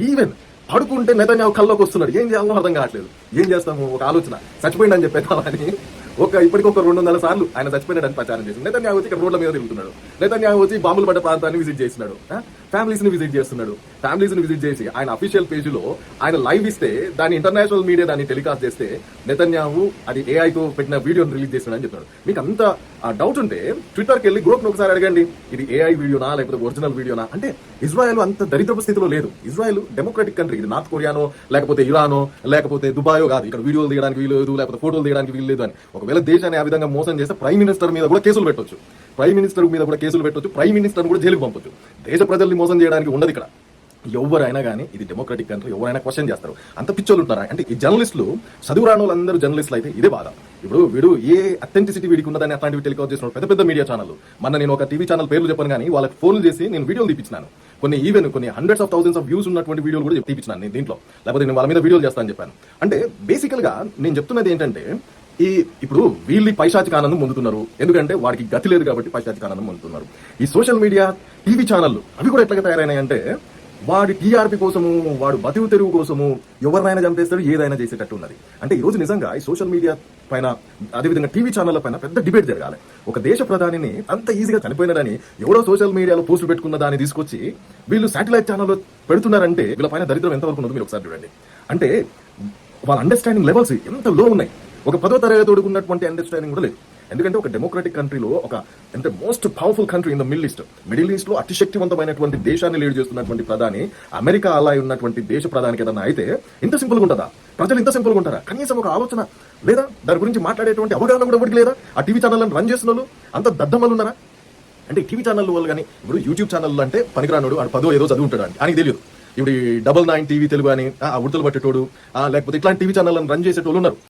Even పడుకుంటే Netanyahu కల్లోకి వస్తున్నాడు. ఏం చేయాలో అర్థం కావట్లేదు. ఏం చేస్తాము? ఒక ఆలోచన, చచ్చిపోయిందని చెప్పేద్దామని ఇప్పటికి ఒక 200 సార్లు ఆయన చచ్చిపోయినాడని ప్రచారం చేసి నెతన్యాహు వచ్చి ఇక్కడ రోడ్ల మీద తిరుగుతున్నాడు. నెతన్యాహు వచ్చి బాంబులు పడ్డ ప్రాంతాన్ని విజిట్ చేస్తున్నాడు. ఫ్యామిలీస్ ని విజిట్ చేస్తున్నాడు. ఫ్యామిలీస్ ని విజిట్ చేసి ఆయన అఫీషియల్ పేజీలో ఆయన లైవ్ ఇస్తే దాని ఇంటర్నేషనల్ మీడియా దాన్ని టెలికాస్ట్ చేస్తే నెతన్యాహు అది ఏఐతో పెట్టిన వీడియోని రిలీజ్ చేస్తున్నాడు అని చెప్తున్నాడు. మీకు అంత డౌట్ ఉంటే ట్విట్టర్కి వెళ్ళి గ్రూప్ ఒకసారి అడగండి, ఇది ఏఐ వీడియోనా లేకపోతే ఒరిజినల్ వీడియోనా అంటే. ఇజ్రాయెల్ అంత దరిద్రపు స్థితిలో లేదు. Israel democratic country. ఇది నార్త్ కొరియానో లేకపోతే ఇరానో లేకపోతే దుబాయో కాదు. ఇక్కడ వీడియోలు తీయడానికి వీలు లేదు, లేకపోతే ఫోటోలు తీయడానికి వీలు లేదు అని ఒకవేళ దేశాన్ని ఆ విధంగా మోసం చేస్తే ప్రైమ్ మినిస్టర్ మీద కూడా కేసులు పెట్టొచ్చు. ప్రైమ్ మినిస్టర్ కూడా జైలుకు పంపొచ్చు. దేశ ప్రజల్ని మోసం చేయడానికి ఉండదు ఇక్కడ. ఎవరైనా కానీ ఇది డెమోక్రటిక్ కంట్రీ, ఎవరైనా క్వశ్చన్ చేస్తారు. అంత పిచ్చోళ్ళు ఉంటారా అంటే ఈ జర్నలిస్టులు, చదువు రాని వాళ్ళందరూ జర్నలిస్టులు అయితే ఇదే బాధ. ఇప్పుడు వీడు ఏ అథెంటిసిటీ వీడికి ఉన్నదని అట్లాంటివి టెలికాస్ట్ చేస్తున్నాడు పెద్ద పెద్ద మీడియా ఛానల్. నేను ఒక టీవీ ఛానల్ పేర్లు చెప్పాను కానీ వాళ్ళకి ఫోన్లు చేసి నేను వీడియోలు తీపించినాను. కొన్ని hundreds of thousands of views ఉన్నటువంటి వీడియోలు కూడా తీపించినాను నేను దీంట్లో. లేకపోతే నేను వాళ్ళ మీద వీడియోలు చేస్తానని చెప్పాను. అంటే బేసికల్ గా నేను చెప్తున్నది ఏంటంటే ఇప్పుడు వీళ్ళు పైశాచిక ఆనందం పొందుతున్నారు. ఎందుకంటే వాడికి గతి లేదు కాబట్టి పైశాచిక ఆనందం పొందుతున్నారు. ఈ సోషల్ మీడియా టీవీ ఛానళ్ళు అవి కూడా ఎట్లా తయారైనాయంటే వాడి టీఆర్పీ కోసము, వాడు బతుకు తెరువు కోసము ఎవరినైనా చంపేస్తాడు, ఏదైనా చేసేటట్టు ఉన్నది. అంటే ఈ రోజు నిజంగా ఈ సోషల్ మీడియా పైన అదేవిధంగా టీవీ ఛానళ్ల పైన పెద్ద డిబేట్ జరగాలి. ఒక దేశ ప్రధానిని అంత ఈజీగా చనిపోయినాడని ఎవరో సోషల్ మీడియాలో పోస్టులు పెట్టుకున్న దాన్ని తీసుకొచ్చి వీళ్ళు శాటిలైట్ ఛానల్లో పెడుతున్నారంటే వీళ్ళ పైన దరిద్రం ఎంతవరకు ఉన్నదో మీరు ఒకసారి చూడండి. అంటే వాళ్ళ అండర్స్టాండింగ్ లెవెల్స్ ఎంత లో ఉన్నాయి. ఒక 10వ తరగతి ఉన్నటువంటి అండర్స్టాండింగ్ కూడా లేదు. ఎందుకంటే ఒక డెమోక్రటిక్ కంట్రీలో అంటే most powerful country in the middle east లో అతి శక్తివంతమైనటువంటి దేశాన్ని లీడ్ చేస్తున్నటువంటి ప్రధాని అమెరికా అలా ఉన్నటువంటి దేశ ప్రధానికి ఏదన్నా అయితే ఇంత సింపుల్ గా ఉంటుందా? ప్రజలు ఇంత సింపుల్ గా ఉంటారా? కనీసం ఒక ఆలోచన లేదా? దాని గురించి మాట్లాడేటువంటి అవగాహన కూడా ఎవరికి లేదా? ఆ టీవీ ఛానల్ రన్ చేస్తున్న వాళ్ళు అంత దద్దమ్మలు ఉన్నారా? అంటే టీవీ ఛానల్ వాళ్ళు కానీ ఇప్పుడు యూట్యూబ్ ఛానల్ అంటే పనికిరానుడు ఆడు 10వ ఏదో చదువుంటాడు అని ఆయనకి తెలియదు. ఇప్పుడు 99 టీవీ తెలుగు అని ఉడతలు పట్టేటోడు లేకపోతే ఇట్లాంటి టీవీ ఛానల్ రన్ చేసేటోళ్ళు ఉన్నారు.